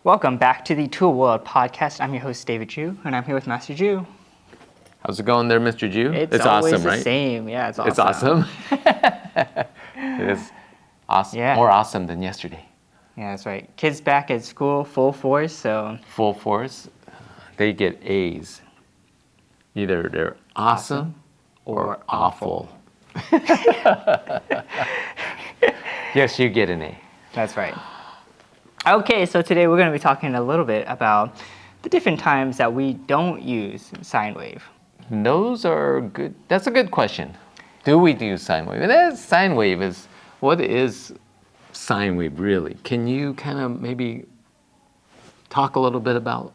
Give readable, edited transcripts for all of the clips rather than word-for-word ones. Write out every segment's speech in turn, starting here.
Welcome back to the Tul World podcast. I'm your host, David Ju, and I'm here with Master Ju. How's it going there, Mr. Ju? It's awesome, always the right? same. Yeah, it's awesome. It's awesome. It is awesome. Yeah. More awesome than yesterday. Yeah, that's right. Kids back at school, full force, so... Full force. They get A's. Either they're awesome or awful. Yes, you get an A. That's right. Okay, so today we're going to be talking a little bit about the different times that we don't use sine wave. Those are good. That's a good question. Do we do sine wave? And sine wave is, what is sine wave really? Can you kind of maybe talk a little bit about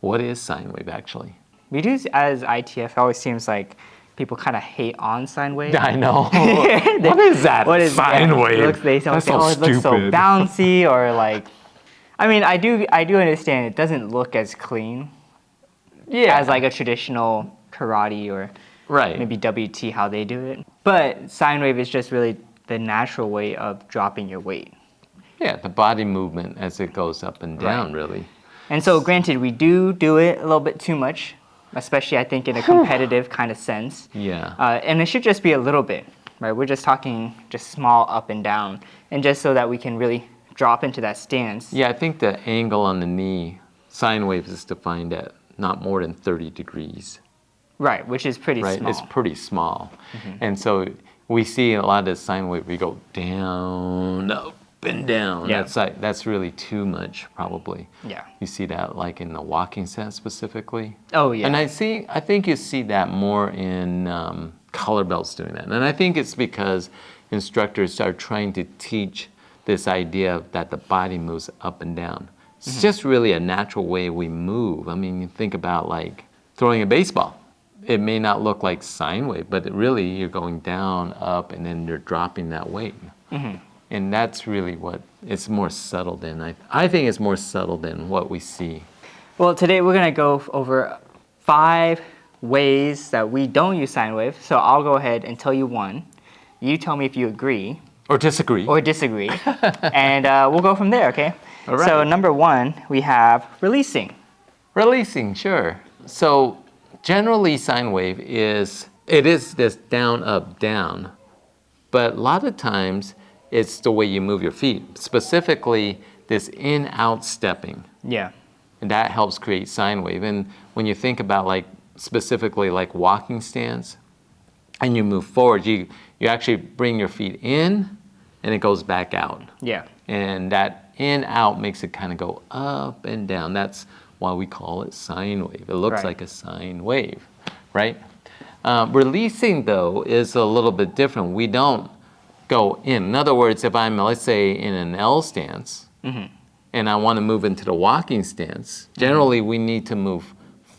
what is sine wave actually? We do as ITF, it always seems like people kind of hate on sine wave. I know. What is that? What is sine wave? They say, That's oh, so it looks so stupid. bouncy, or like, I mean, I do understand it doesn't look as clean as like a traditional karate or Right. maybe WT, how they do it. But sine wave is just really the natural way of dropping your weight. Yeah, the body movement as it goes up and down, really. And so granted, we do it a little bit too much, especially I think in a competitive kind of sense. Yeah. And it should just be a little bit, right? We're just talking just small up and down, and just so that we can really drop into that stance. Yeah, I think the angle on the knee, sine wave is defined at not more than 30 degrees. Right, which is pretty Right, small. it's pretty small. And so we see a lot of the sine wave, we go down, up and down. Yeah. That's really too much, probably. Yeah. You see that like in the walking sense specifically. Oh, yeah. And I think you see that more in color belts doing that. And I think it's because instructors are trying to teach this idea that the body moves up and down. It's just really a natural way we move. I mean, you think about like throwing a baseball. It may not look like sine wave, but really you're going down, up, and then you're dropping that weight. And that's really what it's more subtle than. I think it's more subtle than what we see. Well, today we're going to go over 5 ways that we don't use sine wave. So I'll go ahead and tell you one. You tell me if you agree. Or disagree. Or disagree. And we'll go from there, okay? All right. So number 1, we have releasing. Releasing, sure. So generally sine wave is this down, up, down. But a lot of times it's the way you move your feet. Specifically this in, out stepping. Yeah. And that helps create sine wave. And when you think about like specifically like walking stance and you move forward, you actually bring your feet in and it goes back out. Yeah. And that in out makes it kind of go up and down. That's why we call it sine wave. It looks Right. like a sine wave, right? Releasing though is a little bit different. We don't go in. In other words, if I'm, let's say, in an L stance and I want to move into the walking stance, generally we need to move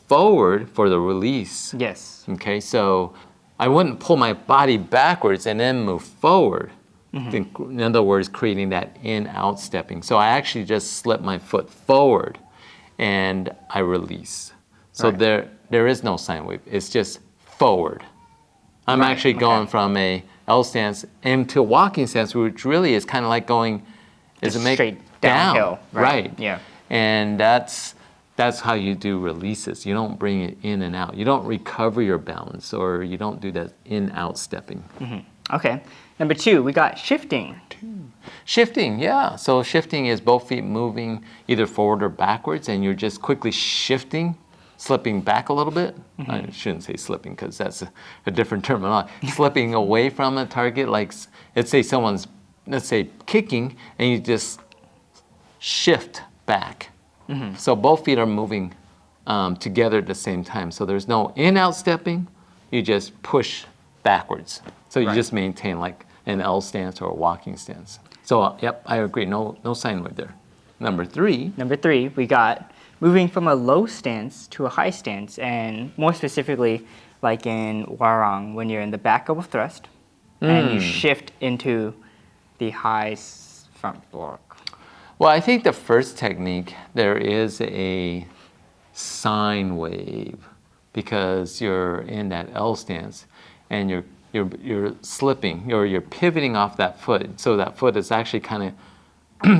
forward for the release. Yes. Okay, so I wouldn't pull my body backwards and then move forward. In other words, creating that in-out stepping. So I actually just slip my foot forward and I release. So Right. there is no sine wave. It's just forward. I'm Right, actually going okay. from a L stance into a walking stance, which really is kind of like going Just it make straight downhill, right? Yeah. And that's how you do releases. You don't bring it in and out. You don't recover your balance, or you don't do that in-out stepping. Okay. Number 2, we got shifting. Shifting, yeah. So shifting is both feet moving either forward or backwards, and you're just quickly shifting, slipping back a little bit. I shouldn't say slipping because that's a different terminology. Slipping away from a target, like let's say someone's, kicking, and you just shift back. So both feet are moving together at the same time. So there's no in-out stepping. You just push backwards. So you Right. just maintain like an L stance or a walking stance. So yep, I agree. No sine wave there. Number 3. Number 3, we got moving from a low stance to a high stance, and more specifically, like in warang, when you're in the back of a thrust, and you shift into the high front block. Well, I think the first technique, there is a sine wave because you're in that L stance and you're slipping or you're pivoting off that foot. So that foot is actually kind of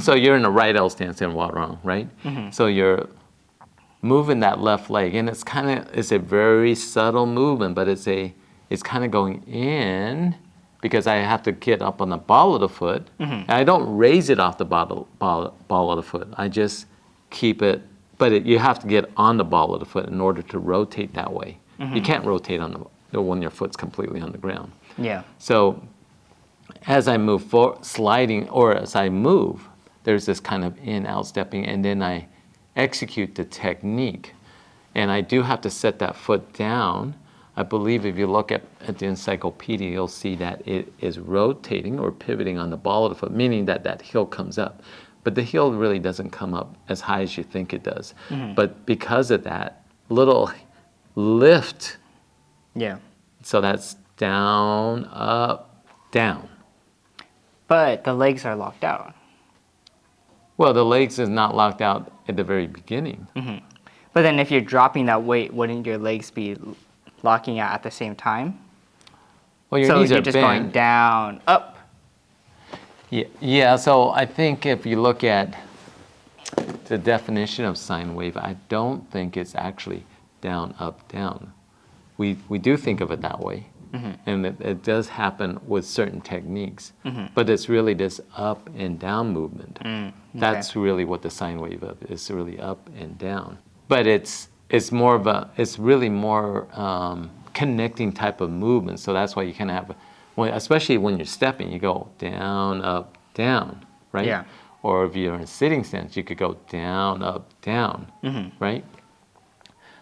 So you're in a right L stance in Warang, right? So you're moving that left leg, and it's a very subtle movement, but it's kind of going in because I have to get up on the ball of the foot. And I don't raise it off the ball of the foot. I just keep it, but you have to get on the ball of the foot in order to rotate that way. You can't rotate when your foot's completely on the ground. Yeah. So as I move sliding, or as I move, there's this kind of in-out stepping, and then I execute the technique. And I do have to set that foot down. I believe if you look at the encyclopedia, you'll see that it is rotating or pivoting on the ball of the foot, meaning that heel comes up. But the heel really doesn't come up as high as you think it does. But because of that little lift, Yeah. so that's down, up, down. But the legs are locked out. Well, the legs is not locked out at the very beginning. But then if you're dropping that weight, wouldn't your legs be locking out at the same time? Well, your So knees you're are just bent. going down, up. Yeah, so I think if you look at the definition of sine wave, I don't think it's actually down, up, down. We do think of it that way. And it does happen with certain techniques. But it's really this up and down movement. That's really what the sine wave is. It's really up and down. But it's really more connecting type of movement. So that's why you kind of have, especially when you're stepping, you go down, up, down, right? Yeah. Or if you're in a sitting stance, you could go down, up, down, right?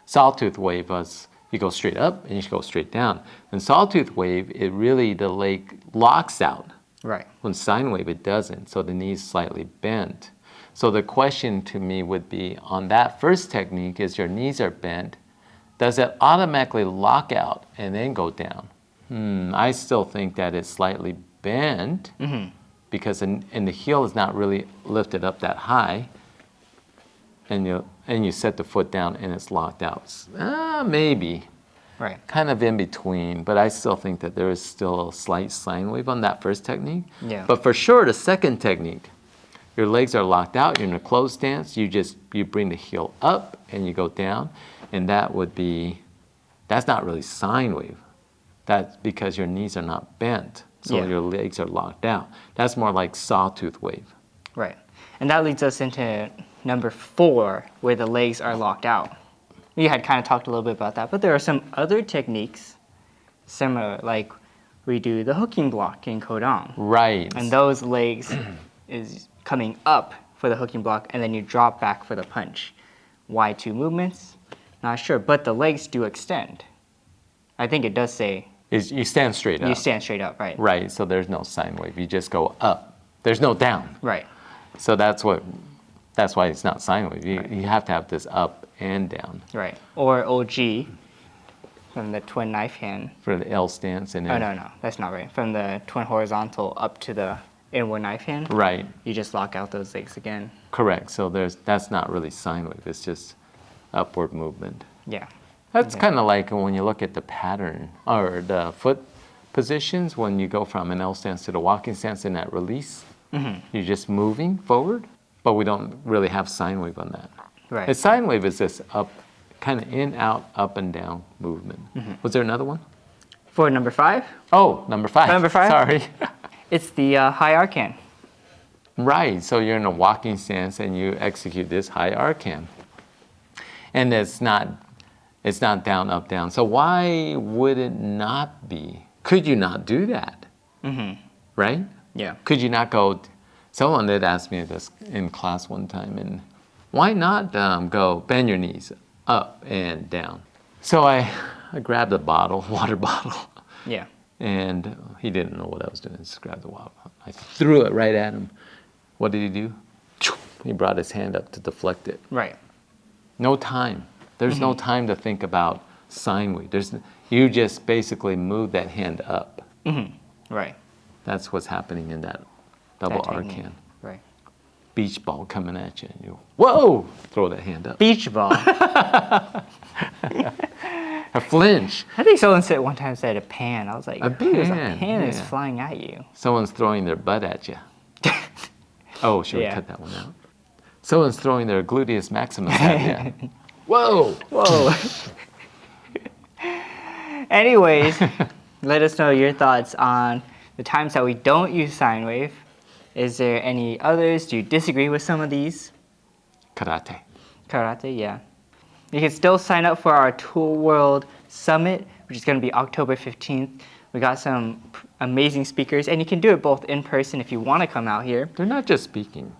Sawtooth wave was, you go straight up and you go straight down. And sawtooth wave, the leg locks out. Right. When sine wave, it doesn't. So the knee's slightly bent. So the question to me would be, on that first technique, is your knees are bent, does it automatically lock out and then go down? I still think that it's slightly bent because and the heel is not really lifted up that high. And you set the foot down and it's locked out. Maybe. Right. Kind of in between, but I still think that there is still a slight sine wave on that first technique. Yeah. But for sure, the second technique, your legs are locked out, you're in a closed stance, you bring the heel up and you go down, and that's not really sine wave. That's because your knees are not bent, so your legs are locked out. That's more like sawtooth wave. Right. And that leads us into number 4, where the legs are locked out. We had kind of talked a little bit about that, but there are some other techniques similar, like we do the hooking block in Kodang. Right. And those legs is coming up for the hooking block, and then you drop back for the punch. Why 2 movements? Not sure, but the legs do extend. I think it does say You stand straight up. you stand straight up, right? Right, so there's no sine wave. You just go up. There's no down. Right. So that's why it's not sine wave. You have to have this up and down. Right. Or OG from the twin knife hand. For the L stance and Oh, then, no, that's not right. From the twin horizontal up to the inward knife hand. right, You just lock out those legs again. correct. So that's not really sine wave. It's just upward movement. Yeah. That's kind of like when you look at the pattern or the foot positions when you go from an L stance to the walking stance in that release. You're just moving forward, but we don't really have sine wave on that. Right. The sine wave is this up, kind of in, out, up and down movement. Was there another one? For number 5, Oh, number 5. Number 5? Sorry. it's the high arcan. Right, so you're in a walking stance and you execute this high arcan. And it's not down, up, down. So why would it not be? Could you not do that? Right? Yeah. Could you not go, someone did ask me this in class one time, and why not go bend your knees up and down? So I grabbed a water bottle, Yeah. and he didn't know what I was doing. I just grabbed the water bottle. I threw it right at him. What did he do? He brought his hand up to deflect it. Right. No time. There's no time to think about sine wave. You just basically move that hand up. Right. That's what's happening in that double That technique. arcan. Right. Beach ball coming at you, and you, whoa, throw that hand up. Beach ball. A flinch. I think someone said one time said a pan. I was like, A "Whose pan, pan is yeah. flying at you?" Someone's throwing their butt at you. Oh, should we Yeah. cut that one out? Someone's throwing their gluteus maximus at you. Whoa! Whoa. Anyways, let us know your thoughts on the times that we don't use sine wave. Is there any others? Do you disagree with some of these? Karate. Karate, yeah. You can still sign up for our Tul World Summit, which is going to be October 15th. We got some amazing speakers, and you can do it both in person if you want to come out here. They're not just speaking.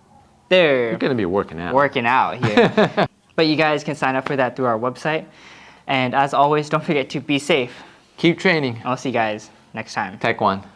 They're You're going to be working out. working out here. But you guys can sign up for that through our website. And as always, don't forget to be safe. Keep training. I'll see you guys next time. Taekwon.